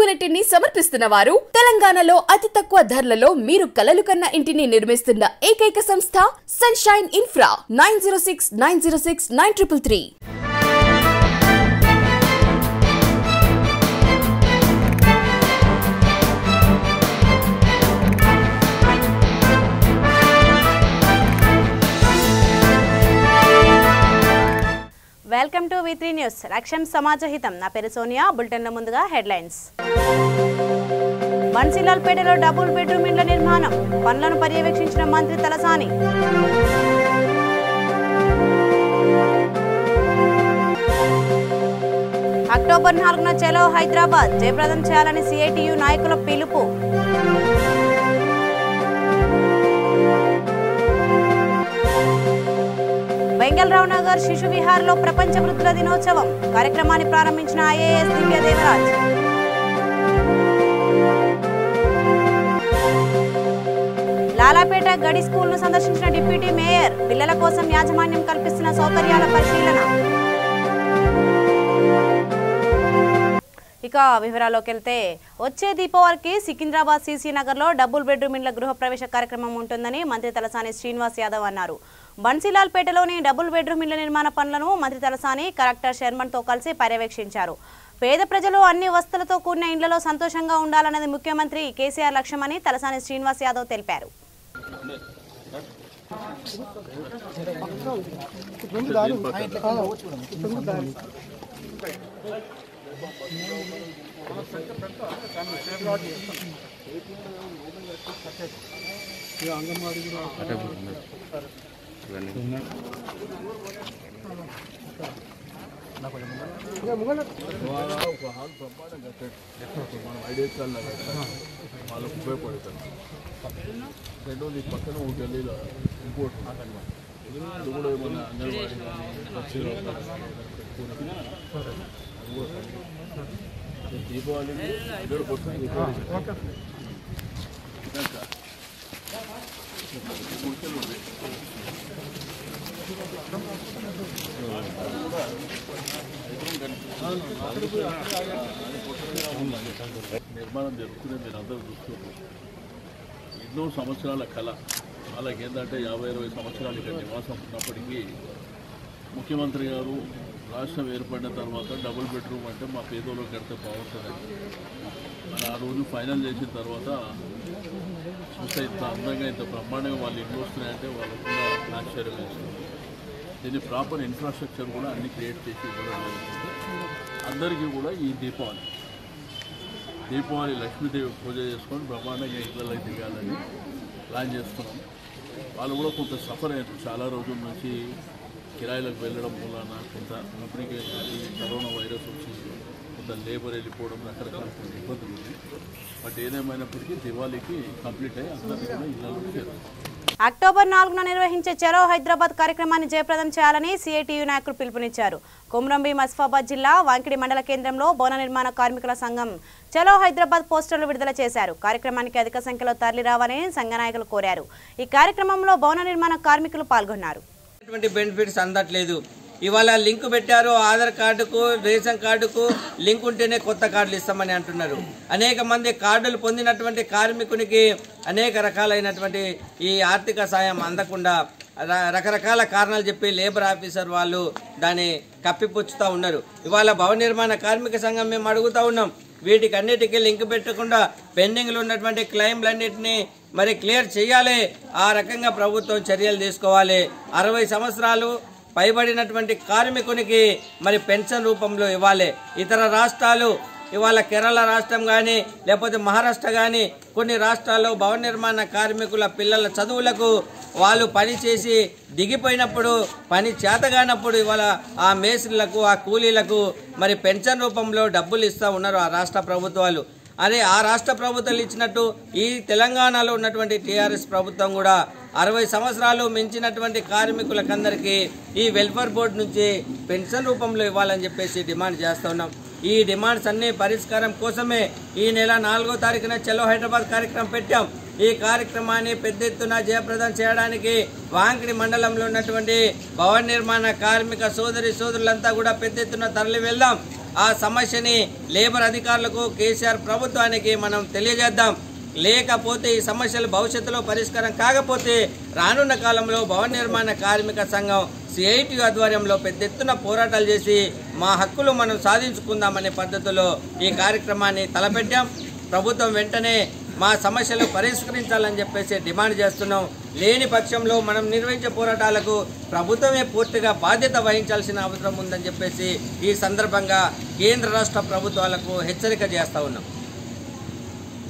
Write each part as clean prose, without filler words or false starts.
Unit ని సమర్పిస్తున్న వారు తెలంగాణలో అతి తక్కువ ధరలలో మీరు కలలు కన్న ఇంటిని నిర్మిస్తున్న ఏకైక సంస్థ sunshine infra 9069069333. Welcome to V3 news. లక్ష్యం సమాజహితం. నా పేరు సోనియా. బులెటిన్ల ముందుగా హెడ్లైన్స్. బన్సీలాల్పేటలో డబుల్ బెడ్రూమ్ ఇండ్ల నిర్మాణం పనులను పర్యవేక్షించిన మంత్రి తలసాని. అక్టోబర్ 4న చలో హైదరాబాద్ జయప్రదం చేయాలని CITU నాయకుల పిలుపు. వెంగళరావు నగర్ శిశు విహార్లో ప్రపంచ వృద్ధుల దినోత్సవం కార్యక్రమాన్ని ప్రారంభించిన IAS దివ్య దేవరాజ్. లాలాపేట గడి స్కూల్ ను సందర్శించిన డిప్యూటీ మేయర్ పిల్లల కోసం యాజమాన్యం కల్పిస్తున్న సౌకర్యాల పరిశీలన. ఇక వివరాల్లోకి వెళ్తే వచ్చే దీపావళికి సికింద్రాబాద్ CC నగర్లో డబుల్ బెడ్రూమ్ ఇండ్ల గృహ ప్రవేశ కార్యక్రమం ఉంటుందని మంత్రి తలసాని శ్రీనివాస్ యాదవ్ అన్నారు. బన్సీలాల్పేటలోని డబుల్ బెడ్రూమ్ ఇండ్ల నిర్మాణ పనులను మంత్రి తలసాని కలెక్టర్ శర్మన్తో కలిసి పర్యవేక్షించారు. పేద ప్రజలు అన్ని వసతులతో కూడిన ఇండ్లలో సంతోషంగా ఉండాలన్నది ముఖ్యమంత్రి కేసీఆర్ లక్ష్యమని తలసాని శ్రీనివాస్ యాదవ్ తెలిపారు. వాళ్ళకు ఉపయోగపడతారు. రెండోది పక్కన ఒక గల్లీలో ఇంకోటి ఇది కూడా ఏమన్నా అంగన్వాడీ దీపావళికి 100% నిర్మాణం జరుగుతుంది. మీరు అందరూ చూస్తున్నారు. ఎన్నో సంవత్సరాల కళ వాళ్ళకి ఏంటంటే 50-60 సంవత్సరాలు ఇక్కడ నివాసం ఉన్నప్పటికీ ముఖ్యమంత్రి గారు రాష్ట్రం ఏర్పడిన తర్వాత డబుల్ బెడ్రూమ్ అంటే మా పేదోళ్ళు కడితే బాగుంటుందని మరి ఆ రోజు ఫైనల్ చేసిన తర్వాత చూస్తే ఇంత అందంగా ఇంత బ్రహ్మాండంగా వాళ్ళు ఇల్లు వస్తున్నాయంటే వాళ్ళకు కూడా ఆశ్చర్యం వేస్తుంది. దీన్ని ప్రాపర్ ఇన్ఫ్రాస్ట్రక్చర్ కూడా అన్ని క్రియేట్ చేసి ఇవ్వడం జరుగుతుంది. అందరికీ కూడా ఈ దీపావళి లక్ష్మీదేవి పూజ చేసుకొని బ్రహ్మాండంగా ఇళ్ళలో దిగాలని ప్లాన్ చేస్తున్నాం. వాళ్ళు కూడా కొంత సఫర్ అయ్యారు. చాలా రోజుల నుంచి కిరాయిలకు వెళ్ళడం వలన కొంత ఇప్పటికే కరోనా వైరస్ వచ్చి కొంత లేబర్ వెళ్ళిపోవడం రకరకాల కొన్ని ఇబ్బందులు ఉంది. బట్ ఏదేమైనప్పటికీ దివాళీకి కంప్లీట్ అయ్యి అందరికీ కూడా ఇళ్ళలో చేరుతుంది. అక్టోబర్ 4న నిర్వహించే చలో హైదరాబాద్ కార్యక్రమాన్ని జయప్రదం చేయాలని CITU నాయకులు పిలుపునిచ్చారు. కొమరంభీం ఆసిఫాబాద్ జిల్లా వాంకిడి మండల కేంద్రంలో భవన నిర్మాణ కార్మికుల సంఘం చలో హైదరాబాద్ పోస్టర్లు విడుదల చేశారు. కార్యక్రమానికి అధిక సంఖ్యలో తరలి రావాలని సంఘ నాయకులు కోరారు. ఈ కార్యక్రమంలో భవన నిర్మాణ కార్మికులు పాల్గొన్నారు. బెనిఫిట్స్ అందట్లేదు. ఇవాళ లింక్ పెట్టారు. ఆధార్ కార్డుకు రేషన్ కార్డుకు లింక్ ఉంటేనే కొత్త కార్డులు ఇస్తామని అంటున్నారు. అనేక మంది కార్డులు పొందినటువంటి కార్మికునికి అనేక రకాలైనటువంటి ఈ ఆర్థిక సాయం అందకుండా రకరకాల కారణాలు చెప్పి లేబర్ ఆఫీసర్ వాళ్ళు దాన్ని కప్పిపుచ్చుతూ ఉన్నారు. ఇవాళ భవన నిర్మాణ కార్మిక సంఘం మేము అడుగుతూ ఉన్నాం, వీటికి అన్నిటికీ లింక్ పెట్టకుండా పెండింగ్లు ఉన్నటువంటి క్లెయిమ్లన్నింటినీ మరి క్లియర్ చేయాలి. ఆ రకంగా ప్రభుత్వం చర్యలు తీసుకోవాలి. 60 సంవత్సరాలు పైబడినటువంటి కార్మికునికి మరి పెన్షన్ రూపంలో ఇవ్వాలి. ఇతర రాష్ట్రాలు ఇవాళ కేరళ రాష్ట్రం కానీ లేకపోతే మహారాష్ట్ర కానీ కొన్ని రాష్ట్రాల్లో భవన నిర్మాణ కార్మికుల పిల్లల చదువులకు వాళ్ళు పని చేసి దిగిపోయినప్పుడు పని చేతగానప్పుడు ఇవాళ ఆ మేస్త్రీలకు ఆ కూలీలకు మరి పెన్షన్ రూపంలో డబ్బులు ఇస్తూ ఉన్నారు ఆ రాష్ట్ర ప్రభుత్వాలు. అదే ఆ రాష్ట్ర ప్రభుత్వాలు ఇచ్చినట్టు ఈ తెలంగాణలో ఉన్నటువంటి TRS ప్రభుత్వం కూడా 60 సంవత్సరాలు మించినటువంటి కార్మికులకందరికీ ఈ వెల్ఫేర్ బోర్డు నుంచి పెన్షన్ రూపంలో ఇవ్వాలని చెప్పేసి డిమాండ్ చేస్తూ ఉన్నాం. ఈ డిమాండ్స్ అన్ని పరిష్కారం కోసమే ఈ నెల 4వ తారీఖున చలో హైదరాబాద్ కార్యక్రమం పెట్టాం. ఈ కార్యక్రమాన్ని పెద్ద ఎత్తున జయప్రదం చేయడానికి వాంకిడి మండలంలో ఉన్నటువంటి భవన నిర్మాణ కార్మిక సోదరులంతా కూడా పెద్ద ఎత్తున తరలి వెళ్దాం. ఆ సమస్యని లేబర్ అధికారులకు కేసీఆర్ ప్రభుత్వానికి మనం తెలియజేద్దాం. లేకపోతే ఈ సమస్యలు భవిష్యత్తులో పరిష్కారం కాకపోతే రానున్న కాలంలో భవన నిర్మాణ కార్మిక సంఘం సిఐటి ఆధ్వర్యంలో పెద్ద ఎత్తున పోరాటాలు చేసి మా హక్కులు మనం సాధించుకుందామనే పద్ధతిలో ఈ కార్యక్రమాన్ని తలపెట్టాం. ప్రభుత్వం వెంటనే మా సమస్యలు పరిష్కరించాలని చెప్పేసి డిమాండ్ చేస్తున్నాం. లేని పక్షంలో మనం నిర్వహించే పోరాటాలకు ప్రభుత్వమే పూర్తిగా బాధ్యత వహించాల్సిన అవసరం ఉందని చెప్పేసి ఈ సందర్భంగా కేంద్ర రాష్ట్ర ప్రభుత్వాలకు హెచ్చరిక చేస్తా ఉన్నాం.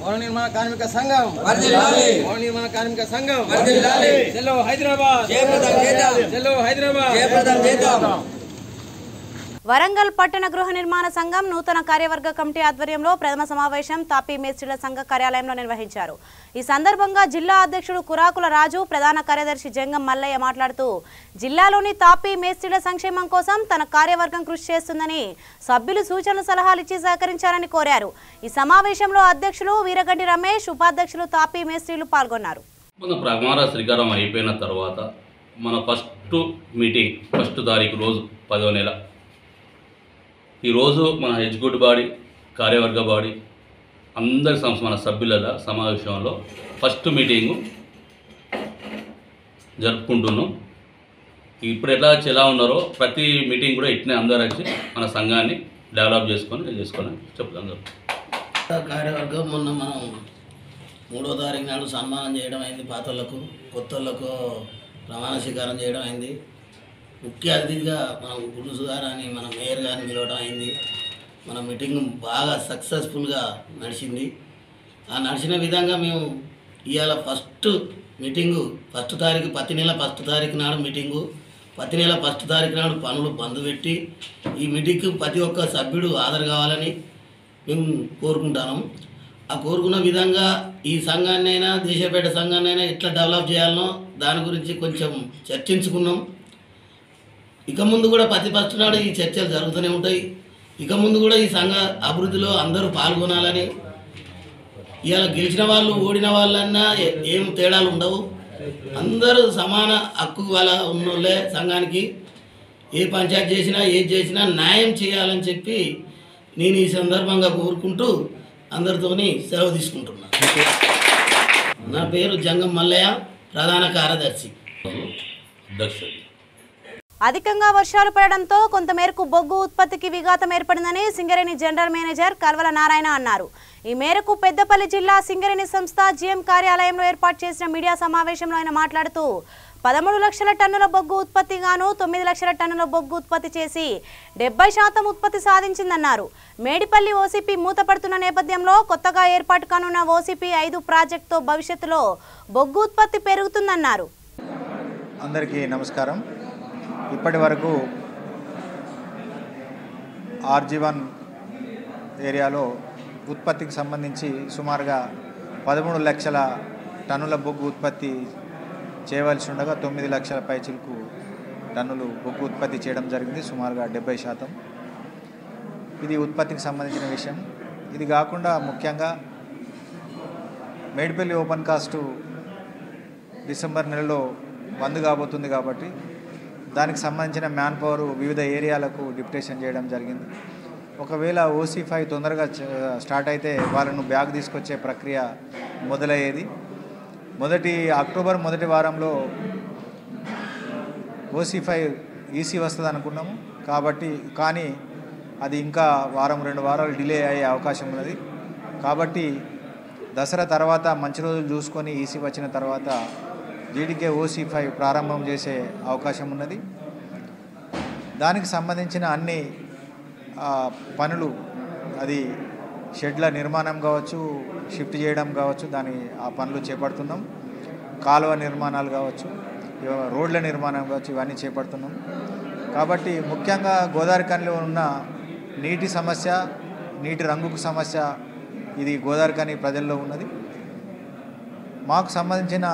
భవన నిర్మాణ కార్మిక సంఘం వర్ధిల్లాలి. భవన నిర్మాణ కార్మిక సంఘం వర్ధిల్లాలి. చలో హైదరాబాద్ జయప్రదం చేద్దాం. చలో హైదరాబాద్ జయప్రదం చేద్దాం. వరంగల్ పట్టణ గృహ నిర్మాణ సంఘం నూతన కార్యవర్గ కమిటీ ఆధ్వర్యంలో ప్రథమ సమావేశం తాపీ మేస్త్రీల సంఘ కార్యాలయంలో నిర్వహించారు. ఈ సందర్భంగా జిల్లా అధ్యక్షుడు కురాకుల రాజు, ప్రధాన కార్యదర్శి జంగం మల్లయ్య మాట్లాడుతూ జిల్లాలోని తాపీ మేస్త్రీల సంక్షేమం కోసం తన కార్యవర్గం కృషి చేస్తుందని, సభ్యులు సూచనలు సలహాలు ఇచ్చి సహకరించాలని కోరారు. ఈ సమావేశంలో అధ్యక్షులు వీరగంటి రమేష్, ఉపాధ్యక్షులు తాపీ మేస్త్రీలు పాల్గొన్నారు. మన ప్రమాణ శ్రీకారం అయిపోయిన తర్వాత మన ఫస్ట్ మీటింగ్ 1 తారీఖు రోజు 10వ నెల ఈరోజు మన ఎగ్జిక్యూటివ్ బాడీ, కార్యవర్గ బాడీ అందరి మన సభ్యుల సమావేశంలో ఫస్ట్ మీటింగు జరుపుకుంటున్నాం. ఇప్పుడు ఎలా ఉన్నారో ప్రతి మీటింగ్ కూడా ఇట్నే అందరూ వచ్చి మన సంఘాన్ని డెవలప్ చేసుకోవాలని చెప్తాం. కార్యవర్గం మొన్న మనం 3వ తారీఖు నాడు సన్మానం చేయడం అయింది. పాతోళ్లకు కొత్తోళ్లకు ప్రమాణ స్వీకారం చేయడం అయింది. ముఖ్య అతిథిగా మనం గుండు సుధారాన్ని మన మేయర్ గారిని పిలవడం అయింది. మన మీటింగ్ బాగా సక్సెస్ఫుల్గా నడిచింది. ఆ నడిచిన విధంగా మేము ఇవాళ ఫస్ట్ మీటింగు 1 తారీఖు ప్రతి నెల 1 తారీఖు నాడు మీటింగు, ప్రతి నెల 1 తారీఖు నాడు పనులు బంద్ పెట్టి ఈ మీటింగ్కి ప్రతి ఒక్క సభ్యుడు హాజరు కావాలని మేము కోరుకుంటాము. ఆ కోరుకున్న విధంగా ఈ సంఘాన్నైనా దేశపేట సంఘాన్నైనా ఎట్లా డెవలప్ చేయాలనో దాని గురించి కొంచెం చర్చించుకున్నాం. ఇక ముందు కూడా ప్రతి ఫస్ట్ నాడు ఈ చర్చలు జరుగుతూనే ఉంటాయి. ఇక ముందు కూడా ఈ సంఘ అభివృద్ధిలో అందరూ పాల్గొనాలని, ఇవాళ గెలిచిన వాళ్ళు ఓడిన వాళ్ళన్నా ఏం తేడాలు ఉండవు, అందరూ సమాన హక్కు వాళ్ళ ఉన్నోళ్ళే. సంఘానికి ఏ పంచాయతీ చేసినా ఏది చేసినా న్యాయం చేయాలని చెప్పి నేను ఈ సందర్భంగా కోరుకుంటూ అందరితోని సెలవు తీసుకుంటున్నాను. నా పేరు జంగం మల్లయ్య, ప్రధాన కార్యదర్శి. అధికంగా వర్షాలు పడడంతో కొంతమేరకు బొగ్గు ఉత్పత్తికి విఘాతం ఏర్పడిందని సింగరేణి జనరల్ మేనేజర్ కల్వల నారాయణ అన్నారు. ఈ మేరకు పెద్దపల్లి జిల్లా సింగరేణి సంస్థ జిఎం కార్యాలయంలో ఏర్పాటు చేసిన మీడియా సమావేశంలో ఆయన మాట్లాడుతూ 13 లక్షల టన్నుల బొగ్గు ఉత్పత్తి గాను 9 లక్షల టన్నుల బొగ్గు ఉత్పత్తి చేసి 70% ఉత్పత్తి సాధించిందన్నారు. మేడిపల్లి ఓసీపీ మూతపడుతున్న నేపథ్యంలో కొత్తగా ఏర్పాటు కానున్న ఓసీపీ 5 ప్రాజెక్టుతో భవిష్యత్తులో బొగ్గు ఉత్పత్తి పెరుగుతుందన్నారు. అందరికీ నమస్కారం. ఇప్పటి వరకు RG1 ఏరియాలో ఉత్పత్తికి సంబంధించి సుమారుగా 13 లక్షల టన్నుల బొగ్గు ఉత్పత్తి చేయవలసి ఉండగా 9 లక్షల పైచిలకు టన్నులు బొగ్గు ఉత్పత్తి చేయడం జరిగింది, సుమారుగా 70%. ఇది ఉత్పత్తికి సంబంధించిన విషయం. ఇది కాకుండా ముఖ్యంగా మేడిపల్లి ఓపెన్ కాస్టు డిసెంబర్ నెలలో బంద్ కాబోతుంది కాబట్టి దానికి సంబంధించిన మ్యాన్ పవర్ వివిధ ఏరియాలకు డిప్యుటేషన్ చేయడం జరిగింది. ఒకవేళ OC5 తొందరగా స్టార్ట్ అయితే వాళ్ళను బ్యాక్ తీసుకొచ్చే ప్రక్రియ మొదలయ్యేది. అక్టోబర్ మొదటి వారంలో OC5 EC వస్తుంది అనుకున్నాము కానీ అది ఇంకా 1-2 వారాలు డిలే అయ్యే అవకాశం ఉన్నది. కాబట్టి దసరా తర్వాత మంచి రోజులు చూసుకొని EC వచ్చిన తర్వాత GDK OC5 ప్రారంభం చేసే అవకాశం ఉన్నది. దానికి సంబంధించిన అన్ని పనులు, అది షెడ్ల నిర్మాణం కావచ్చు, షిఫ్ట్ చేయడం కావచ్చు, ఆ పనులు చేపడుతున్నాం. కాలువ నిర్మాణాలు కావచ్చు, రోడ్ల నిర్మాణం కావచ్చు, ఇవన్నీ చేపడుతున్నాం. కాబట్టి ముఖ్యంగా గోదావరి ఖనిలో ఉన్న నీటి సమస్య, నీటి రంగుకు సమస్య, ఇది గోదావరి ఖని ప్రజల్లో ఉన్నది. మాకు సంబంధించిన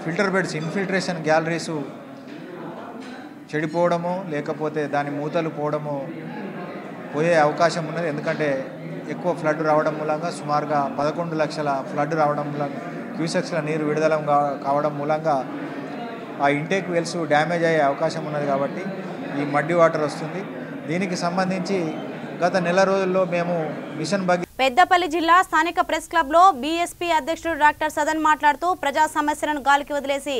ఫిల్టర్ బెడ్స్, ఇన్ఫిల్ట్రేషన్ గ్యాలరీసు చెడిపోవడమో లేకపోతే దాని మూతలు పోయే అవకాశం ఉన్నది. ఎందుకంటే ఎక్కువ ఫ్లడ్ రావడం మూలంగా సుమారుగా 11 లక్షల ఫ్లడ్ రావడం మూలంగా క్యూసెక్స్ల నీరు విడుదల కావడం మూలంగా ఆ ఇంటేక్ వెల్స్ డ్యామేజ్ అయ్యే అవకాశం ఉన్నది. కాబట్టి ఈ మడ్డి వాటర్ వస్తుంది. దీనికి సంబంధించి గత నెల రోజుల్లో మేము మిషన్ భగీరథ పెద్దపల్లి జిల్లా స్థానిక ప్రెస్ క్లబ్లో బీఎస్పీ అధ్యక్షుడు డాక్టర్ సదన్ మాట్లాడుతూ ప్రజా సమస్యలను గాలికి వదిలేసి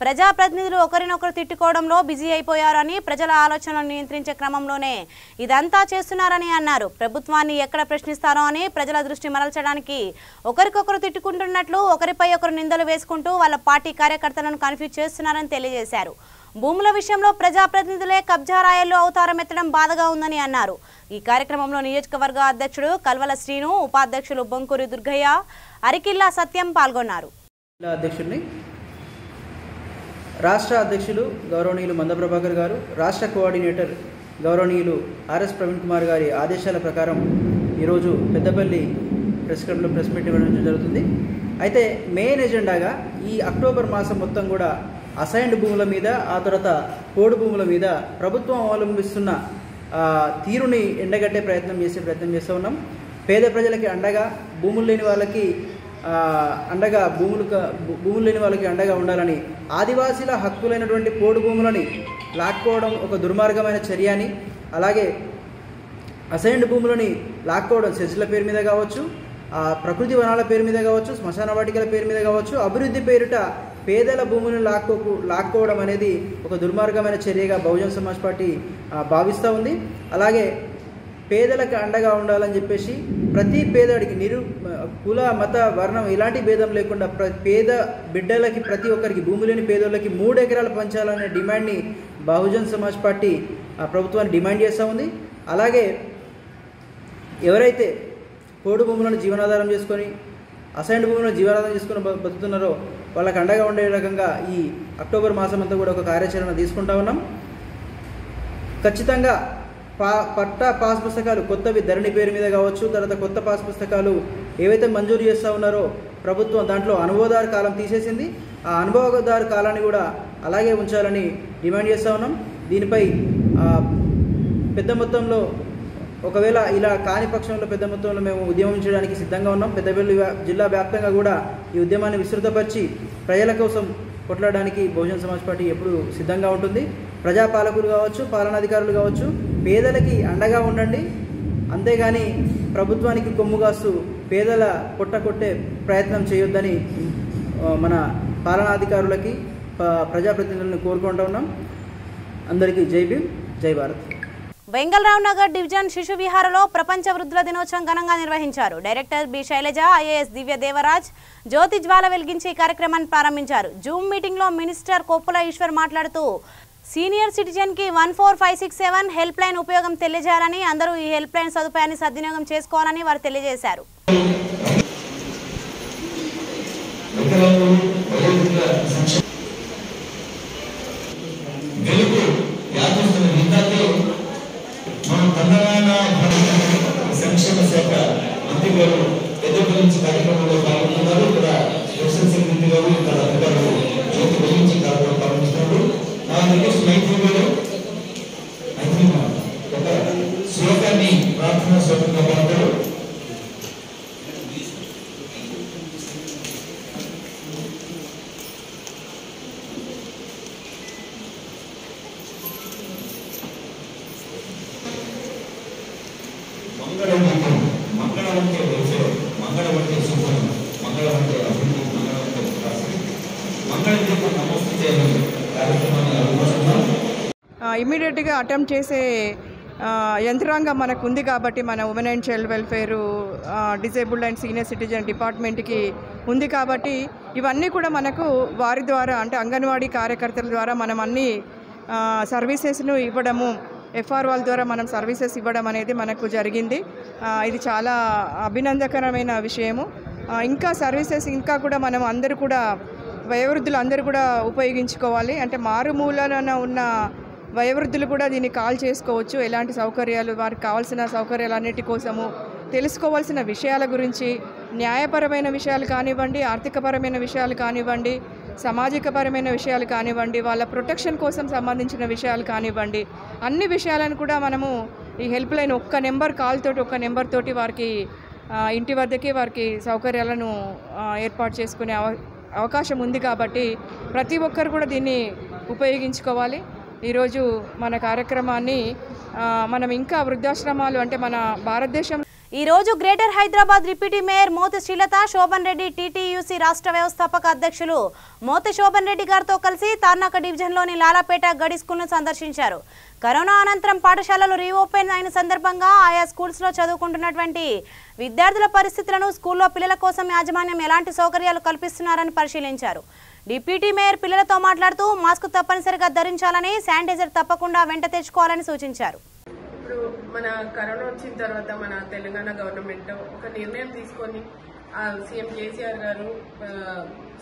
ప్రజాప్రతినిధులు ఒకరినొకరు తిట్టుకోవడంలో బిజీ అయిపోయారని, ప్రజల ఆలోచనలను నియంత్రించే క్రమంలోనే ఇదంతా చేస్తున్నారని అన్నారు. ప్రభుత్వాన్ని ఎక్కడ ప్రశ్నిస్తారో అని ప్రజల దృష్టి మరల్చడానికి ఒకరికొకరు తిట్టుకుంటున్నట్లు ఒకరిపై ఒకరు నిందలు వేసుకుంటూ వాళ్ళ పార్టీ కార్యకర్తలను కన్ఫ్యూజ్ చేస్తున్నారని తెలియజేశారు. భూముల విషయంలో ప్రజాప్రతినిధులే కబ్జా రాయల్లో అవతారం ఎత్తడం బాధగా ఉందని అన్నారు. ఈ కార్యక్రమంలో నియోజకవర్గ అధ్యక్షుడు కల్వల శ్రీను, ఉపాధ్యక్షులు బొంకూరి దుర్గయ్య, అరికిల్లా సత్యం పాల్గొన్నారు. అధ్యక్షుడిని రాష్ట్ర అధ్యక్షులు గౌరవనీయులు మంద ప్రభాకర్ గారు, రాష్ట్ర కోఆర్డినేటర్ గౌరవనీయులు ఆర్ఎస్ ప్రవీణ్ కుమార్ గారి ఆదేశాల ప్రకారం ఈరోజు పెద్దపల్లి ప్రెస్ క్లబ్లో ప్రెస్ మీట్ ఇవ్వడం జరుగుతుంది. అయితే మెయిన్ ఎజెండాగా ఈ అక్టోబర్ మాసం మొత్తం కూడా అసైన్డ్ భూముల మీద, ఆ తర్వాత పోడు భూముల మీద ప్రభుత్వం అవలంబిస్తున్న తీరుని ఎండగట్టే ప్రయత్నం చేస్తూ ఉన్నాం. పేద ప్రజలకి అండగా, భూములు లేని వాళ్ళకి అండగా, భూములు లేని వాళ్ళకి అండగా ఉండాలని, ఆదివాసీల హక్కులైనటువంటి పోడు భూములని లాక్కోవడం ఒక దుర్మార్గమైన చర్య అని, అలాగే అసైన్డ్ భూములని లాక్కోవడం సెజ్ల పేరు మీద కావచ్చు, ప్రకృతి వనాల పేరు మీద కావచ్చు, శ్మశాన వాటికల పేరు మీద కావచ్చు, అభివృద్ధి పేరిట పేదల భూములను లాక్కోవడం అనేది ఒక దుర్మార్గమైన చర్యగా బహుజన్ సమాజ్ పార్టీ భావిస్తూ ఉంది. అలాగే పేదలకు అండగా ఉండాలని చెప్పేసి ప్రతి పేదడికి కుల, మత, వర్ణం ఇలాంటి భేదం లేకుండా పేద బిడ్డలకి, ప్రతి ఒక్కరికి, భూమి లేని పేదోళ్ళకి 3 ఎకరాలు పంచాలనే డిమాండ్ని బహుజన్ సమాజ్ పార్టీ ప్రభుత్వాన్ని డిమాండ్ చేస్తూ ఉంది. అలాగే ఎవరైతే పోడు భూములను జీవనాధారం చేసుకొని, అసైన్డ్ భూములను జీవనాధారం చేసుకుని బతుకుతున్నారో వాళ్ళకి అండగా ఉండే రకంగా ఈ అక్టోబర్ మాసం అంతా కూడా ఒక కార్యాచరణ తీసుకుంటా ఉన్నాం. ఖచ్చితంగా పట్టా పాస్ పుస్తకాలు కొత్తవి ధరణి పేరు మీద కావచ్చు, తర్వాత కొత్త పాస్ పుస్తకాలు ఏవైతే మంజూరు చేస్తూ ఉన్నారో ప్రభుత్వం దాంట్లో అనుభవదారు కాలం తీసేసింది. ఆ అనుభవదారు కాలాన్ని కూడా అలాగే ఉంచాలని డిమాండ్ చేస్తూ ఉన్నాం. దీనిపై పెద్ద మొత్తంలో, ఒకవేళ ఇలా కాని పక్షంలో పెద్ద మొత్తంలో మేము ఉద్యమించడానికి సిద్ధంగా ఉన్నాం. పెద్దపల్లి జిల్లా వ్యాప్తంగా కూడా ఈ ఉద్యమాన్ని విస్తృతపరిచి ప్రజల కోసం కొట్లాడడానికి బహుజన్ సమాజ్ పార్టీ ఎప్పుడు సిద్ధంగా ఉంటుంది. ప్రజాపాలకులు కావచ్చు, పాలనాధికారులు కావచ్చు, పేదలకి అండగా ఉండండి. అంతేగాని ప్రభుత్వానికి కొమ్ముగాస్తూ పేదల పొట్ట కొట్టే ప్రయత్నం చేయొద్దని మన పాలనాధికారులకి, ప్రజాప్రతినిధులను కోరుకుంటూ ఉన్నాం. అందరికీ జై భీమ్, జై భారత్. వెంగళరావు నగర్ డివిజన్ శిశు విహారలో ప్రపంచ వృద్ధుల దినోత్సవం ఘనంగా నిర్వహించారు. డైరెక్టర్ బి శైలజ, ఐఏఎస్ దివ్య దేవరాజ్ జ్యోతి జ్వాల వెలిగించి ఈ కార్యక్రమాన్ని ప్రారంభించారు. జూమ్ మీటింగ్ లో మినిస్టర్ కొప్పుల ఈశ్వర్ మాట్లాడుతూ సీనియర్ సిటిజన్ కి 14567 హెల్ప్ లైన్ ఉపయోగం తెలియజేయాలని, అందరూ ఈ హెల్ప్ లైన్ సదుపాయాన్ని సద్వినియోగం చేసుకోవాలని వారు తెలియజేశారు. సంక్షేమ శాఖ మంత్రి గారు ఎదుర్కొంచి కార్యక్రమంలో పాల్గొన్నారు. ఇక్కడ సోషల్ సెక్రటరీ గారు, ఇక్కడ అధికారులు జ్యోతి వెలిగించి కార్యక్రమం ప్రారంభిస్తున్నారు. నా రిక్వెస్ట్ మైత్రి గారు ఒక శ్లోకాన్ని ప్రార్థనా శ్లోకంగా పాడతారు. మంగళవంతే వైద్యం, మంగళవంతే సుఖం, మంగళవంతే అభివృద్ధి, మంగళవంతే వికాసం, మంగళదీపం నమస్తే చేయాలని కార్యక్రమాన్ని అనుకుంటున్నాం. ఇమీడియట్గా అటెంప్ట్ చేసే యంత్రాంగం మనకు ఉంది కాబట్టి మన women and child welfare, disabled and senior citizen డిపార్ట్మెంట్కి ఉంది కాబట్టి ఇవన్నీ కూడా మనకు వారి ద్వారా, అంటే అంగన్వాడీ కార్యకర్తల ద్వారా మనం అన్ని సర్వీసెస్ను ఇవ్వడము, ఎఫ్ఆర్ఓల ద్వారా మనం సర్వీసెస్ ఇవ్వడం అనేది మనకు జరిగింది. ఇది చాలా అభినందకరమైన విషయము. ఇంకా సర్వీసెస్ ఇంకా కూడా మనం అందరూ కూడా, వయోవృద్ధులు అందరూ కూడా ఉపయోగించుకోవాలి. అంటే మారుమూలన ఉన్న వయోవృద్ధులు కూడా దీన్ని కాల్ చేసుకోవచ్చు. ఎలాంటి సౌకర్యాలు, వారికి కావాల్సిన సౌకర్యాలన్నిటి కోసము తెలుసుకోవాల్సిన విషయాల గురించి, న్యాయపరమైన విషయాలు కానివ్వండి, ఆర్థికపరమైన విషయాలు కానివ్వండి, సామాజికపరమైన విషయాలు కానివ్వండి, వాళ్ళ ప్రొటెక్షన్ కోసం సంబంధించిన విషయాలు కానివ్వండి, అన్ని విషయాలను కూడా మనము ఈ హెల్ప్ లైన్ ఒక్క నెంబర్ కాల్ తోటి, ఒక్క నెంబర్ తోటి వారికి ఇంటి వద్దకే వారికి సౌకర్యాలను ఏర్పాటు చేసుకునే అవకాశం ఉంది. కాబట్టి ప్రతి ఒక్కరు కూడా దీన్ని ఉపయోగించుకోవాలి. ఈరోజు మన కార్యక్రమాన్ని మనం ఇంకా వృద్ధాశ్రమాలు అంటే మన భారతదేశం ఈ రోజు greater Hyderabad deputy mayor Moti Srilatha Shobhan Reddy TTUC రాష్ట్ర వ్యవస్థాపక అధ్యక్షులు మోతి శోభన్ రెడ్డి గారితో కలిసి తార్నాక డివిజన్లోని లాలాపేట గడి స్కూల్ను సందర్శించారు. కరోనా అనంతరం పాఠశాలలు రీఓపెన్ అయిన సందర్భంగా ఆయా స్కూల్స్లో చదువుకుంటున్నటువంటి విద్యార్థుల పరిస్థితులను స్కూల్లో పిల్లల కోసం యాజమాన్యం ఎలాంటి సౌకర్యాలు కల్పిస్తున్నారని పరిశీలించారు. డిప్యూటీ మేయర్ పిల్లలతో మాట్లాడుతూ మాస్క్ తప్పనిసరిగా ధరించాలని, శానిటైజర్ తప్పకుండా వెంట తెచ్చుకోవాలని సూచించారు. ఇప్పుడు మన కరోనా వచ్చిన తర్వాత మన తెలంగాణ గవర్నమెంట్ ఒక నిర్ణయం తీసుకొని సీఎం కేసీఆర్ గారు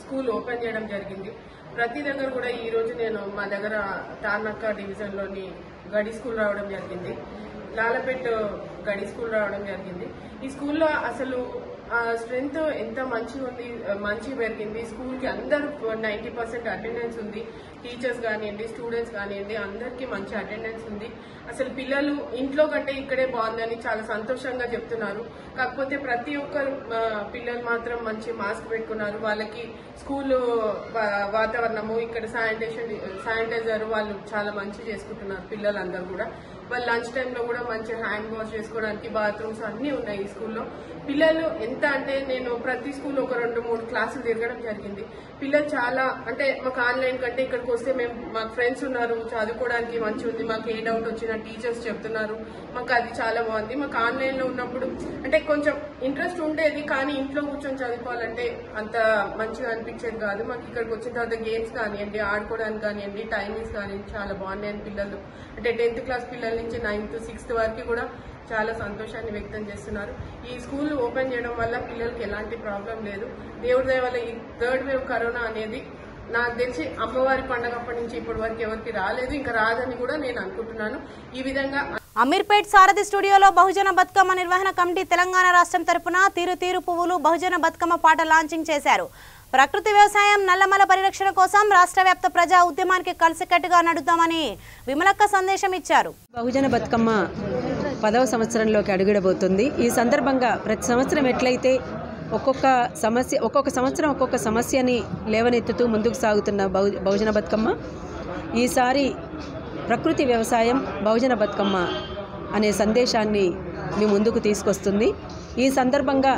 స్కూల్ ఓపెన్ చేయడం జరిగింది. ప్రతి దగ్గర కూడా ఈ రోజు నేను మా దగ్గర తార్నాక డివిజన్లోని గడి స్కూల్ రావడం జరిగింది, లాలపేట్ గడి స్కూల్ రావడం జరిగింది. ఈ స్కూల్లో అసలు స్ట్రెంత్ ఎంత మంచిగా ఉంది, మంచిగా పెరిగింది. స్కూల్కి అందరూ 90% అటెండెన్స్ ఉంది. టీచర్స్ కానివ్వండి, స్టూడెంట్స్ కానివ్వండి, అందరికీ మంచి అటెండెన్స్ ఉంది. అసలు పిల్లలు ఇంట్లో కంటే ఇక్కడే బాగుందని చాలా సంతోషంగా చెప్తున్నారు. కాకపోతే ప్రతి ఒక్కరు పిల్లలు మాత్రం మంచి మాస్క్ పెట్టుకున్నారు. వాళ్ళకి స్కూల్ వాతావరణము, ఇక్కడ శానిటైజర్ వాళ్ళు చాలా మంచి చేసుకుంటున్నారు పిల్లలందరూ కూడా. వాళ్ళు లంచ్ టైంలో కూడా మంచి హ్యాండ్ వాష్ చేసుకోవడానికి బాత్రూమ్స్ అన్నీ ఉన్నాయి ఈ స్కూల్లో. పిల్లలు ఎంత అంటే నేను ప్రతి స్కూల్లో ఒక 2-3 క్లాసులు తిరగడం జరిగింది. పిల్లలు చాలా అంటే మాకు ఆన్లైన్ కంటే ఇక్కడికి వస్తే మాకు ఫ్రెండ్స్ ఉన్నారు, చదువుకోవడానికి మంచిగా ఉంది, మాకు ఏ డౌట్ వచ్చినా టీచర్స్ చెప్తున్నారు, మాకు అది చాలా బాగుంది. మాకు ఆన్లైన్లో ఉన్నప్పుడు అంటే కొంచెం ఇంట్రెస్ట్ ఉండేది, కానీ ఇంట్లో కూర్చొని చదువుకోవాలంటే అంత మంచిగా అనిపించేది కాదు. మాకు ఇక్కడికి వచ్చిన తర్వాత గేమ్స్ కానివ్వండి, ఆడుకోవడానికి కానివ్వండి, టైమింగ్స్ కానివ్వండి చాలా బాగున్నాయని పిల్లలు అంటే 10th క్లాస్ పిల్లల నుంచి 9th, 6th వరకు కూడా చాలా సంతోషాన్ని వ్యక్తం చేస్తున్నారు. ఈ స్కూల్ ఓపెన్ చేయడం వల్ల పిల్లలకి ఎలాంటి ప్రాబ్లం లేదు. దేవుడి దయ వల్ల ఈ 3rd వేవ్ కరోనా అనేది నాకు తెలిసి అమ్మవారి పండుగ అప్పటి నుంచి ఇప్పటి వరకు ఎవరికి రాలేదు, ఇంకా రాదని కూడా నేను అనుకుంటున్నాను. ఈ విధంగా అమీర్పేట్ సారథి స్టూడియోలో బహుజన బతుకమ్మ నిర్వహణ కమిటీ తెలంగాణ రాష్ట్రం తరపున తీరు తీరు పువ్వులు బహుజన బతుకమ్మ పాట లాంచింగ్ చేశారు. ప్రకృతి వ్యవసాయం, నల్లమల పరిరక్షణ కోసం రాష్ట్ర వ్యాప్త ప్రజా ఉద్యమానికి కలిసికట్టుగా నడుద్దామని విమలక్క సందేశం ఇచ్చారు. బహుజన బతుకమ్మ 10వ సంవత్సరంలోకి అడుగుడబోతుంది. ఈ సందర్భంగా ప్రతి సంవత్సరం ఎట్లయితే ఒక్కొక్క సంవత్సరం ఒక్కొక్క సమస్యని లేవనెత్తుతూ ముందుకు సాగుతున్న బహుజన బతుకమ్మ ఈసారి ప్రకృతి వ్యవసాయం బహుజన బతుకమ్మ అనే సందేశాన్ని మీ ముందుకు తీసుకొస్తుంది. ఈ సందర్భంగా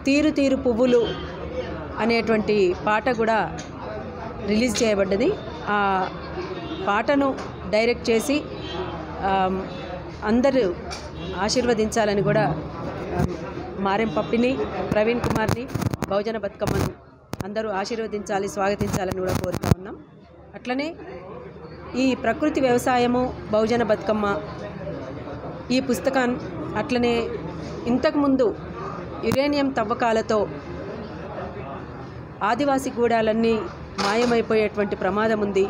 తీరు తీరు పువ్వులు అనేటువంటి పాట కూడా రిలీజ్ చేయబడ్డది. ఆ పాటను డైరెక్ట్ చేసి అందరూ ఆశీర్వదించాలని కూడా మారెం పప్పిని, ప్రవీణ్ కుమార్ని, బహుజన బతుకమ్మను అందరూ ఆశీర్వదించాలి, స్వాగతించాలని కూడా కోరుతూ ఉన్నాం. అట్లనే ఈ ప్రకృతి వ్యవసాయము బహుజన బతుకమ్మ ఈ పుస్తకాన్ని అట్లనే ఇంతకుముందు యురేనియం తవ్వకాలతో ఆదివాసీ గూడాలన్నీ మాయమైపోయేటువంటి ప్రమాదం ఉంది.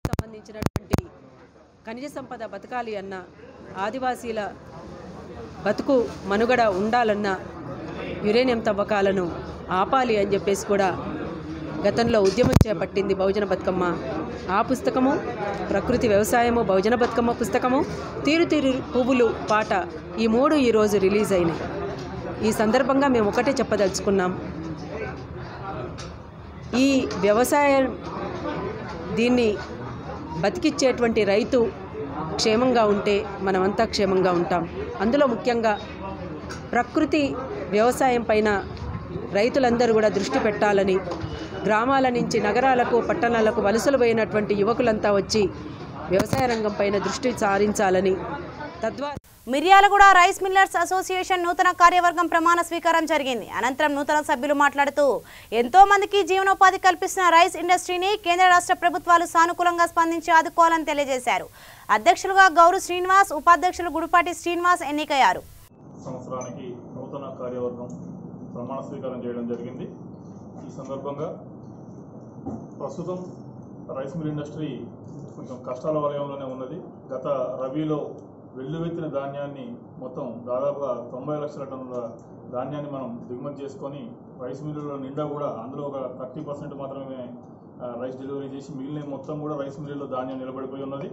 సంబంధించినటువంటి ఖనిజ సంపద బతకాలి అన్న, ఆదివాసీల బతుకు మనుగడ ఉండాలన్న యురేనియం తవ్వకాలను ఆపాలి అని చెప్పేసి కూడా గతంలో ఉద్యమం చేపట్టింది బహుజన బతుకమ్మ. ఆ పుస్తకము, ప్రకృతి వ్యవసాయము బహుజన బతుకమ్మ పుస్తకము, తీరు తీరు పువ్వులు పాట ఈ 3 ఈరోజు రిలీజ్ అయినాయి. ఈ సందర్భంగా మేము ఒకటే చెప్పదలుచుకున్నాం, ఈ వ్యవసాయం దీన్ని బతికిచ్చేటువంటి రైతు క్షేమంగా ఉంటే మనమంతా క్షేమంగా ఉంటాం. అందులో ముఖ్యంగా ప్రకృతి వ్యవసాయం పైన రైతులందరూ కూడా దృష్టి పెట్టాలని, గ్రామాల నుంచి నగరాలకు పట్టణాలకు వలసలు పోయినటువంటి యువకులంతా వచ్చి వ్యవసాయ రంగం పైన దృష్టి సారించాలని, తద్వారా మిర్యాలగూడ రైస్ మిల్లర్స్ అసోసియేషన్ నూతన కార్యవర్గం ప్రమాణ స్వీకారం జరిగింది. అనంతరం నూతన సభ్యులు మాట్లాడుతూ ఎంతో మందికి జీవనోపాధి కల్పిస్తున్న రైస్ ఇండస్ట్రీని కేంద్ర రాష్ట్ర ప్రభుత్వాలు సానుకూలంగా స్పందించి ఆదుకోవాలని తెలియజేశారు. అధ్యక్షులుగా గౌరు శ్రీనివాస్, ఉపాధ్యక్షులు గుడిపాటి శ్రీనివాస్ ఎన్నికయ్యారు. సంవత్సరానికి నూతన కార్యవర్గం ప్రమాణ స్వీకారం చేయడం జరిగింది. ఈ సందర్భంగా ప్రస్తుతం రైస్ మిల్ ఇండస్ట్రీ కొంచెం కష్టాల వలయంలోనే ఉన్నది. గత రబీలో వెల్లువెత్తిన ధాన్యాన్ని మొత్తం దాదాపుగా 90 లక్షల టన్నుల ధాన్యాన్ని మనం దిగుమతి చేసుకొని రైస్ మిల్లులో నిండా కూడా అందులో ఒక 30% మాత్రమే రైస్ డెలివరీ చేసి మిగిలిన మొత్తం కూడా రైస్ మిల్లులో ధాన్యం నిలబడిపోయి ఉన్నది.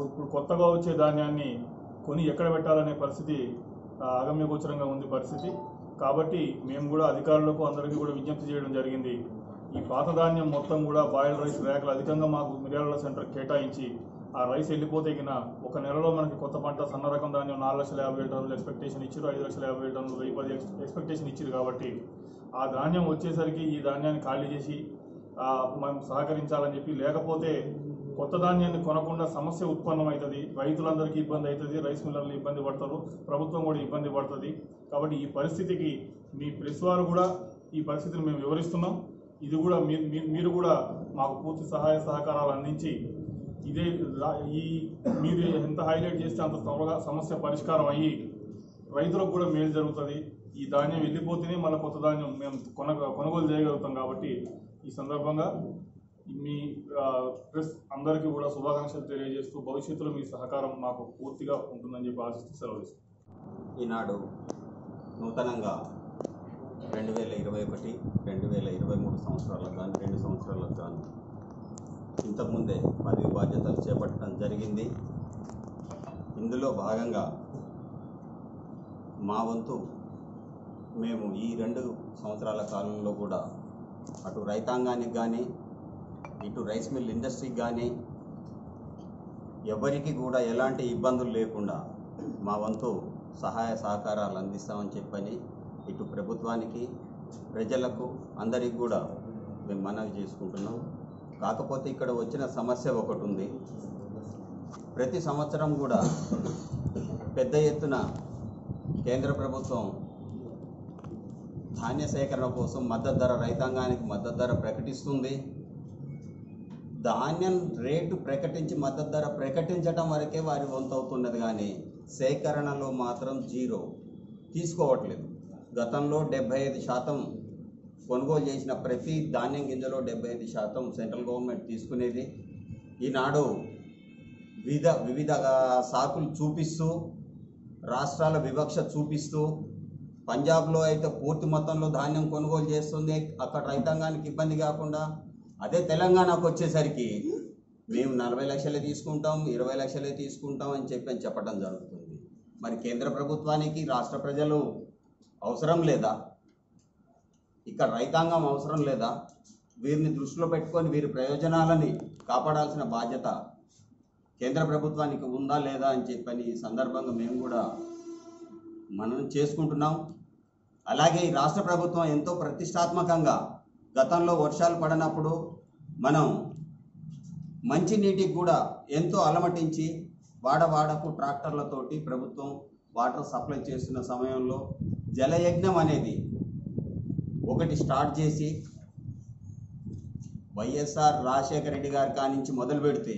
ఇప్పుడు కొత్తగా వచ్చే ధాన్యాన్ని కొని ఎక్కడ పెట్టాలనే పరిస్థితి అగమ్యగోచరంగా ఉంది పరిస్థితి. కాబట్టి మేము కూడా అధికారులకు అందరికీ కూడా విజ్ఞప్తి చేయడం జరిగింది. ఈ పాత ధాన్యం మొత్తం కూడా బాయిల్డ్ రైస్ ర్యాకులు అధికంగా మాకు మిర్యాల సెంటర్ కేటాయించి ఆ రైస్ వెళ్ళిపోతే ఒక నెలలో మనకి కొత్త పంట సన్న రకం ధాన్యం 4,50,000 టన్నులు ఎక్స్పెక్టేషన్ ఇచ్చారు, 5,50,000 టన్నులు 1,010 ఎక్స్పెక్టేషన్ ఇచ్చారు. కాబట్టి ఆ ధాన్యం వచ్చేసరికి ఈ ధాన్యాన్ని ఖాళీ చేసి మనం సహకరించాలని చెప్పి, లేకపోతే కొత్త ధాన్యాన్ని కొనకుండా సమస్య ఉత్పన్నమవుతుంది, రైతులందరికీ ఇబ్బంది అవుతుంది, రైస్ మిల్లర్లు ఇబ్బంది పడతారు, ప్రభుత్వం కూడా ఇబ్బంది పడుతుంది. కాబట్టి ఈ పరిస్థితికి మీ ప్రెస్ వారు కూడా ఈ పరిస్థితిని మేము వివరిస్తున్నాం. ఇది కూడా మీరు కూడా మాకు పూర్తి సహాయ సహకారాలు అందించి మీరు ఎంత హైలైట్ చేస్తే అంత త్వరగా సమస్య పరిష్కారం అయ్యి రైతులకు కూడా మేలు జరుగుతుంది. ఈ ధాన్యం వెళ్ళిపోతేనే మళ్ళీ కొత్త ధాన్యం మేము కొనుగోలు చేయగలుగుతాం. కాబట్టి ఈ సందర్భంగా మీ ప్రెస్ అందరికీ కూడా శుభాకాంక్షలు తెలియజేస్తూ భవిష్యత్తులో మీ సహకారం మాకు పూర్తిగా ఉంటుందని చెప్పి ఆశిస్తూ సెలవు ఇస్తాం. ఈనాడు నూతనంగా 2021, 2023 సంవత్సరాలకు కానీ 2 సంవత్సరాలకు కానీ ఇంతకుముందే పదవి బాధ్యతలు చేపట్టడం జరిగింది. ఇందులో భాగంగా మా వంతు మేము ఈ 2 సంవత్సరాల కాలంలో కూడా అటు రైతాంగానికి కానీ ఇటు రైస్ మిల్ ఇండస్ట్రీకి కానీ ఎవరికి కూడా ఎలాంటి ఇబ్బందులు లేకుండా మా వంతు సహాయ సహకారాలు అందిస్తామని చెప్పని ఇటు ప్రభుత్వానికి ప్రజలకు అందరికీ కూడా మేము మనవి చేసుకుంటున్నాం. కాకపోతే ఇక్కడ వచ్చిన సమస్య ఒకటి ఉంది. ప్రతి సంవత్సరం కూడా పెద్ద ఎత్తున కేంద్ర ప్రభుత్వం ధాన్య సేకరణ కోసం మద్దతు ధర, రైతాంగానికి మద్దతు ధర ప్రకటిస్తుంది. ధాన్యం రేటు ప్రకటించి మద్దతు ధర ప్రకటించడం వరకే వారి వంతు అవుతున్నది, కానీ సేకరణలో మాత్రం జీరో తీసుకోవట్లేదు. గతంలో 75% కొనుగోలు చేసిన ప్రతి ధాన్యం గింజలో 75% సెంట్రల్ గవర్నమెంట్ తీసుకునేది. ఈనాడు వివిధ సాకులు చూపిస్తూ, రాష్ట్రాల వివక్ష చూపిస్తూ, పంజాబ్లో అయితే పూర్తి మొత్తంలో ధాన్యం కొనుగోలు చేస్తుంది, అక్కడ రైతాంగానికి ఇబ్బంది కాకుండా. అదే తెలంగాణకు వచ్చేసరికి మేము 40 లక్షలే తీసుకుంటాం, 20 లక్షలే తీసుకుంటాం అని చెప్పడం జరుగుతుంది. మరి కేంద్ర ప్రభుత్వానికి రాష్ట్ర ప్రజలు అవసరం లేదా? ఇక్కడ రైతాంగం అవసరం లేదా? వీరిని దృష్టిలో పెట్టుకొని వీరి ప్రయోజనాలని కాపాడాల్సిన బాధ్యత కేంద్ర ప్రభుత్వానికి ఉందా లేదా అని చెప్పని ఈ సందర్భంగా మేము కూడా మనం చేసుకుంటున్నాం. అలాగే ఈ రాష్ట్ర ప్రభుత్వం ఎంతో ప్రతిష్టాత్మకంగా గతంలో వర్షాలు పడినప్పుడు మనం మంచినీటికి కూడా ఎంతో అలమటించి వాడకు ట్రాక్టర్లతోటి ప్రభుత్వం వాటర్ సప్లై చేస్తున్న సమయంలో జలయజ్ఞం అనేది ఒకటి స్టార్ట్ చేసి వైఎస్ఆర్ రాజశేఖర రెడ్డి గారి కానించి మొదలు పెడితే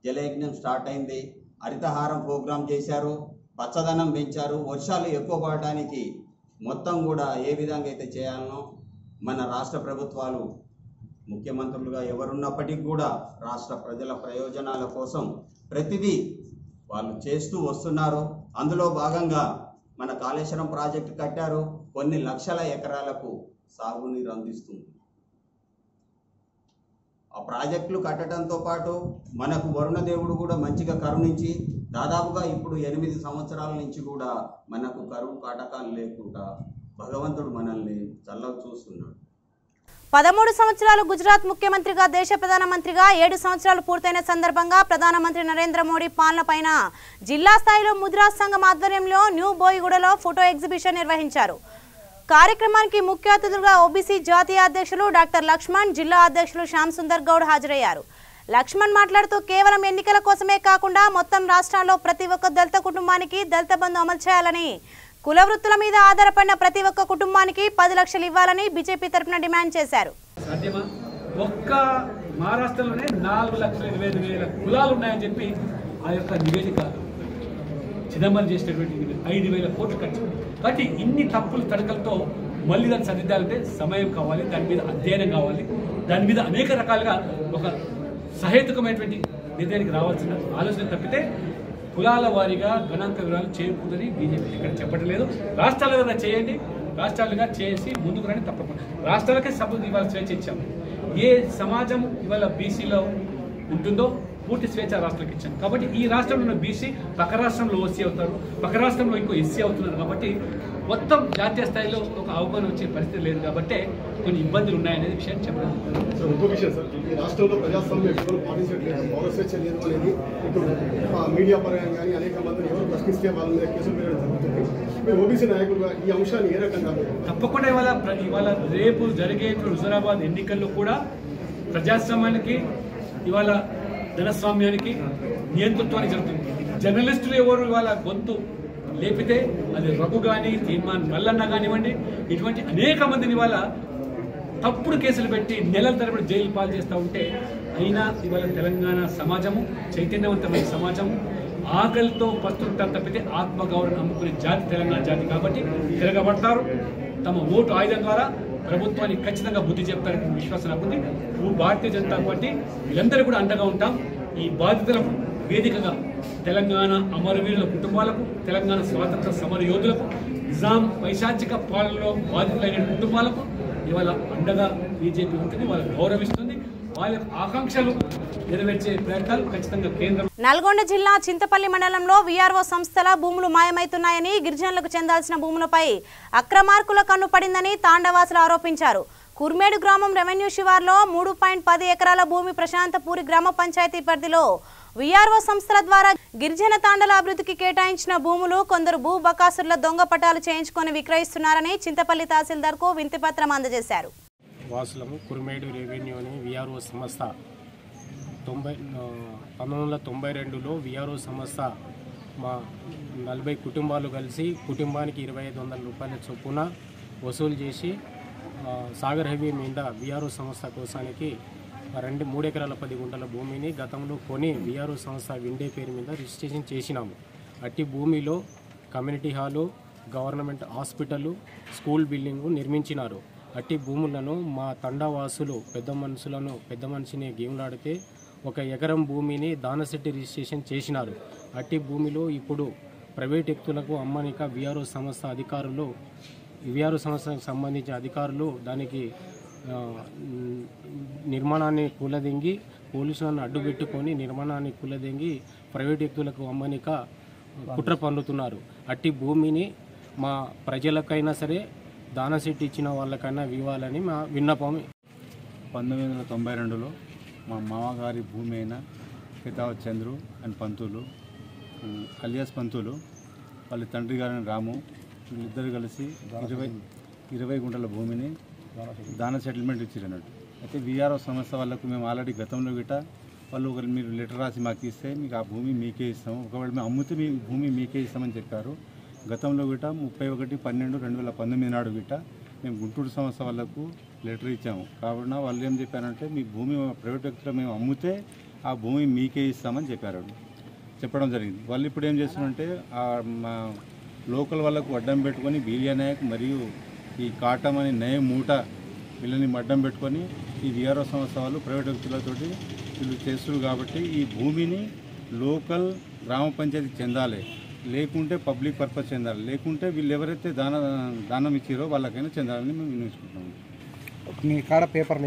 జలయజ్ఞం స్టార్ట్ అయింది. హరితహారం ప్రోగ్రాం చేశారు, పచ్చదనం పెంచారు. వర్షాలు ఎక్కువ పడటానికి మొత్తం కూడా ఏ విధంగా అయితే చేయాలనో మన రాష్ట్ర ప్రభుత్వాలు ముఖ్యమంత్రులుగా ఎవరున్నప్పటికీ కూడా రాష్ట్ర ప్రజల ప్రయోజనాల కోసం ప్రతిదీ వాళ్ళు చేస్తూ వస్తున్నారు. అందులో భాగంగా మన కాళేశ్వరం ప్రాజెక్టు కట్టారు, కొన్ని లక్షల ఎకరాలకు సాగునీరు అందిస్తుంది. ఆ ప్రాజెక్టులు కట్టడంతో పాటు మనకు వరుణదేవుడు కూడా మంచిగా కరుణించి దాదాపుగా ఇప్పుడు 8 సంవత్సరాల నుంచి కూడా మనకు కరువు కాటకాలు లేకుండా భగవంతుడు మనల్ని చల్లగా చూస్తున్నాడు. 13 సంవత్సరాలు గుజరాత్ ముఖ్యమంత్రిగా, దేశ ప్రధానమంత్రిగా 7 సంవత్సరాలు పూర్తయిన సందర్భంగా ప్రధానమంత్రి నరేంద్ర మోడీ పాలనపైన జిల్లా స్థాయిలో ముద్రా సంఘం ఆధ్వర్యంలో న్యూ బోయిగూడలో ఫోటో ఎగ్జిబిషన్ నిర్వహించారు. కార్యక్రమానికి ముఖ్య అతిథులుగా ఓబీసీ జాతీయ అధ్యక్షులు డాక్టర్ లక్ష్మణ్, జిల్లా అధ్యక్షులు శ్యామ్ సుందర్ గౌడ్ హాజరయ్యారు. లక్ష్మణ్ మాట్లాడుతూ కేవలం ఎన్నికల కోసమే కాకుండా మొత్తం రాష్ట్రాల్లో ప్రతి ఒక్క దళిత కుటుంబానికి దళిత బంధు అమలు చేయాలని, కుల వృత్తుల మీద ఆధారపడిన ప్రతి ఒక్క కుటుంబానికి 10 లక్షలు ఇవ్వాలని బీజేపీ తరఫున డిమాండ్ చేశారు. ఒక్క మహారాష్ట్రలోనే 4,25,000 కులాలు ఉన్నాయని చెప్పి ఆ యొక్క నివేదిక చిదంబరం చేసినటువంటి 5,000 కోట్లు ఖర్చు. కాబట్టి ఇన్ని తప్పులు తడకలతో మళ్ళీ దాన్ని సరిదిద్దాలంటే సమయం కావాలి, దాని మీద అధ్యయనం కావాలి, దాని మీద అనేక రకాలుగా ఒక సహేతుకమైనటువంటి నిర్ణయానికి రావాల్సిన ఆలోచన తప్పితే కులాల వారీగా గణాంక వివరాలు చేయకూడదని బీజేపీ ఇక్కడ చెప్పడం లేదు. రాష్ట్రాలుగా చేయండి, రాష్ట్రాలుగా చేసి ముందుకు రండి. తప్పకుండా రాష్ట్రాలకే సభ ఇవాళ స్వేచ్ఛ ఇచ్చాము. ఏ సమాజం ఇవాళ బీసీలో ఉంటుందో పూర్తి స్వేచ్ఛ రాష్ట్రాలకు ఇచ్చాను. కాబట్టి ఈ రాష్ట్రంలో ఉన్న బీసీ పక్క రాష్ట్రంలో ఓసీ అవుతారు, పక్క రాష్ట్రంలో ఇంకో ఎస్సీ అవుతున్నారు. కాబట్టి మొత్తం జాతీయ స్థాయిలో ఒక అవగాహన వచ్చే పరిస్థితి లేదు. కాబట్టి కొన్ని ఇబ్బందులు ఉన్నాయనేది విషయాన్ని చెప్పడం. ఇంకో విషయం సార్, ఈ రాష్ట్రంలో ప్రజాస్వామ్యం ఎవరు పాటించట్లేదు, పౌర స్వేచ్ఛ లేదు అనేది ఇప్పుడు మీడియా పరంగా కానీ అనేక మందిని ఎవరు ప్రశ్నిస్తే వాళ్ళ మీద కేసులు పెట్టడం జరుగుతుంది. మీరు ఓబీసీ నాయకులుగా ఈ అంశాన్ని ఏ రకంగా? తప్పకుండా ఇవాళ రేపు జరిగే హుజూరాబాద్ ఎన్నికల్లో కూడా ప్రజాస్వామ్యానికి ఇవాళ ధనస్వామ్యానికి నియంతృత్వానికి జరుగుతుంది. జర్నలిస్టులు ఎవరు ఇవాళ గొంతు లేపితే అది రఘు కానీ తీర్మాన్ మల్లన్న కానివ్వండి, ఇటువంటి అనేక మందిని ఇవాళ తప్పుడు కేసులు పెట్టి నెలల తరబడి జైలు పాలు చేస్తూ ఉంటే అయినా ఇవాళ తెలంగాణ సమాజము చైతన్యవంతమైన సమాజము, ఆకలితో పస్తుంటారు తప్పితే ఆత్మగౌరవం నమ్ముకునే జాతి తెలంగాణ జాతి. కాబట్టి తిరగబడతారు, తమ ఓటు ఆయుధం ద్వారా ప్రభుత్వానికి ఖచ్చితంగా బుద్ధి చెప్తారని విశ్వాసం నాకు ఉంది. భారతీయ జనతా పార్టీ వీళ్ళందరూ కూడా అండగా ఉంటాం. ఈ బాధితులకు వేదికగా తెలంగాణ అమరవీరుల కుటుంబాలకు, తెలంగాణ స్వాతంత్ర సమర యోధులకు, నిజాం పైశాచిక పాలనలో బాధితులైన కుటుంబాలకు ఇవాళ అండగా బీజేపీ ఉంటుంది. వాళ్ళకు గౌరవిస్తుంది. వాళ్ళ ఆకాంక్షలు నెరవేర్చే ప్రయత్నాలు ఖచ్చితంగా కేంద్రం. నల్గొండ జిల్లా చింతపల్లి మండలంలో వీఆర్ఓ సంస్థల భూములు మాయమవుతున్నాయని, గిరిజనులకు చెందాల్సిన భూములపై అక్రమార్కుల కన్ను పడిందని తాండవాసులు ఆరోపించారు. కుర్మేడు గ్రామం రెవెన్యూ శివార్లో 3.10 ఎకరాల భూమి ప్రశాంతపూరి గ్రామ పంచాయతీ పరిధిలో వీఆర్ఓ సంస్థల ద్వారా గిరిజన తాండల అభివృద్ధికి కేటాయించిన భూములు కొందరు భూ బకాసురుల దొంగ పటాలు చేయించుకొని విక్రయిస్తున్నారని చింతపల్లి తహసీల్దార్కు వినతిపత్రం అందజేశారు. వాసులము కుర్మేడు రెవెన్యూ అని వీఆర్ఓ సంస్థ 1992లో వీఆర్ఓ సంస్థ మా 40 కుటుంబాలు కలిసి కుటుంబానికి 2500 రూపాయల చొప్పున వసూలు చేసి సాగర్ హైవే మీద వీఆర్ఓ సంస్థ కోసానికి 3 ఎకరాల 10 గుంటల భూమిని గతంలో కొని వీఆర్ఓ సంస్థ విండే పేరు మీద రిజిస్ట్రేషన్ చేసినాము. అట్టి భూమిలో community hall, government hospital, school building నిర్మించినారు. అట్టి భూములను మా తండావాసులు పెద్ద మనిషిని గేమ్లాడితే 1 ఎకరం భూమిని దానశెట్టి రిజిస్ట్రేషన్ చేసినారు. అట్టి భూమిలో ఇప్పుడు ప్రైవేట్ వ్యక్తులకు అమ్మనిక వీఆర్ఓ సంస్థకు సంబంధించిన అధికారులు దానికి నిర్మాణాన్ని కూలదెంగి పోలీసులను అడ్డుపెట్టుకొని నిర్మాణాన్ని కూలదెంగి ప్రైవేట్ వ్యక్తులకు అమ్మనిక కుట్ర పన్నుతున్నారు. అట్టి భూమిని మా ప్రజలకైనా సరే దానశెట్టి ఇచ్చిన వాళ్ళకైనా ఇవ్వాలని మా విన్నపం. 1992లో మా మామగారి భూమి అయిన పితావత్ చంద్రు అండ్ పంతులు అలియాస్ పంతులు వాళ్ళ తండ్రి గారిని రాము వీళ్ళిద్దరు కలిసి 20 గుంటల భూమిని దాన సెటిల్మెంట్ ఇచ్చిరన్నట్టు. అయితే వీఆర్ఓ సంస్థ వాళ్ళకు మేము ఆల్రెడీ గతంలో గిట వాళ్ళు మీరు లెటర్ రాసి మాకు ఇస్తే మీకు ఆ భూమి మీకే ఇస్తాము, ఒకవేళ మేము అమ్ముతే మీ భూమి మీకే ఇస్తామని చెప్పారు. గతంలో గిట 31/12/2019 నాడు గిట మేము గుంటూరు సంస్థ వాళ్ళకు లెటర్ ఇచ్చాము. కాబట్టి వాళ్ళు ఏం చెప్పారంటే మీ భూమి ప్రైవేట్ వ్యక్తులు మేము అమ్మితే ఆ భూమి మీకే ఇస్తామని చెప్పడం జరిగింది. వాళ్ళు ఇప్పుడు ఏం చేస్తున్నారంటే మా లోకల్ వాళ్ళకు అడ్డం పెట్టుకొని బీలియా నాయక్ మరియు ఈ కాటం అని నయ మూట వీళ్ళని అడ్డం పెట్టుకొని ఈ వీఆర్ఓ సంస్థ వాళ్ళు ప్రైవేట్ వ్యక్తులతోటి వీళ్ళు చేస్తున్నారు. కాబట్టి ఈ భూమిని లోకల్ గ్రామ పంచాయతీకి చెందాలి, లేకుంటే పబ్లిక్ పర్పస్ చెందాలి, లేకుంటే వీళ్ళు ఎవరైతే దానం ఇచ్చారో వాళ్ళకైనా చెందాలని మేము వినియోగించుకుంటాము. మీ కాడ paper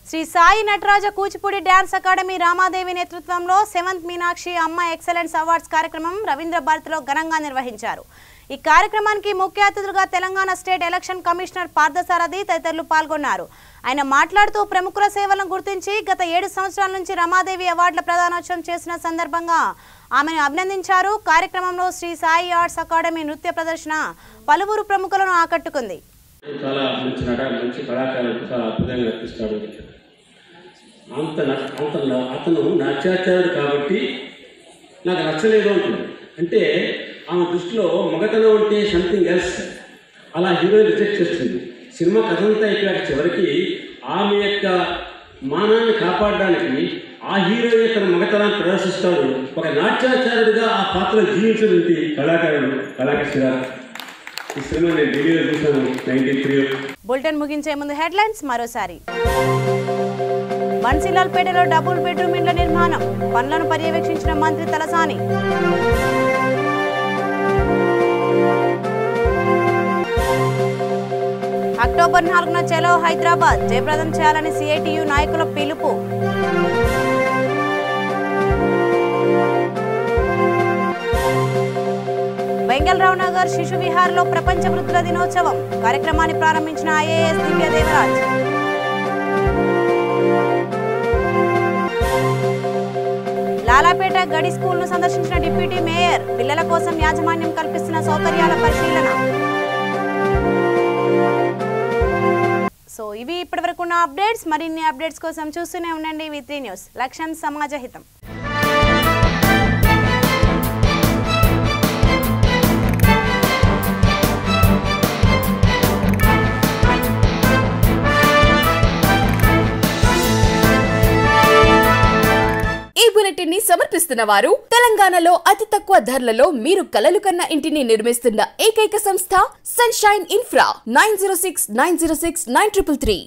Sri Sai Nataraja Kuchipudi dance academy Ramadevi నేతృత్వంలో 7th మీనాక్షి అమ్మ ఎక్సలెన్స్ అవార్డ్స్ కార్యక్రమం రవీంద్ర భారతిలో ఘనంగా నిర్వహించారు. ఈ కార్యక్రమానికి ముఖ్య అతిథులుగా Telangana state election commissioner Parthasarathi తదితరులు పాల్గొన్నారు. ఆయన మాట్లాడుతూ ప్రముఖుల సేవలను గుర్తించి గత 7 సంవత్సరాల నుంచి రమాదేవి అవార్డుల ప్రదానోత్సవం చేసిన సందర్భంగా ఆమెను అభినందించారు. కార్యక్రమంలో శ్రీ సాయి ఆర్ట్స్ అకాడమీ నృత్య ప్రదర్శన పలువురు ప్రముఖులను ఆకట్టుకుంది. చాలా మంచి మంచి కళాకారులు చాలా అద్భుతంగా నటిస్తాడు. అతను నాట్యాచార్యుడు కాబట్టి నాకు నచ్చలేదు అంటుంది. అంటే ఆమె దృష్టిలో మగతనం అంటే సంథింగ్ ఎల్స్, అలా హీరోయిన్ రిజెక్ట్ చేస్తుంది. సినిమా కథంతా అయిపోయాక చివరికి ఆమె యొక్క మానాన్ని కాపాడడానికి ఆ హీరోయిన్ తన మగతనాన్ని ప్రదర్శిస్తాడు. ఒక నాట్యాచార్యుడిగా ఆ పాత్ర జీవించినటువంటి కళాకారుడు కళాకృష్ణ గారు. ఈ సినిమా నేను ఢిల్లీలో చూశాను 93. బులెటిన్ ముగించే ముందు హెడ్లైన్స్ మరోసారి. బన్సీలాల్పేటలో డబుల్ బెడ్రూమ్ ఇండ్ల నిర్మాణం పనులను పర్యవేక్షించిన మంత్రి తలసాని. అక్టోబర్ 4న చలో హైదరాబాద్ జయప్రదం చేయాలని సిఐటియు నాయకుల పిలుపు. బెంగళరావు నగర్ శిశు విహార్లో ప్రపంచ వృద్ధుల దినోత్సవం కార్యక్రమాన్ని ప్రారంభించిన ఐఏఎస్ దివ్య దేవరాజ్. లాలాపేట గడి స్కూల్ను సందర్శించిన డిప్యూటీ మేయర్ పిల్లల కోసం యాజమాన్యం కల్పిస్తున్న సౌకర్యాల పరిశీలన. సో ఇవి ఇప్పటివరకు ఉన్న అప్డేట్స్. మరిన్ని అప్డేట్స్ కోసం చూస్తూనే ఉండండి V3 న్యూస్. లక్ష్యం సమాజహితం. ఈ బులెటిన్ ని సమర్పిస్తున్న వారు తెలంగాణలో అతి తక్కువ ధరలలో మీరు కలలు కన్న ఇంటిని నిర్మిస్తున్న ఏకైక సంస్థ సన్షైన్ ఇన్ఫ్రా 9069069333.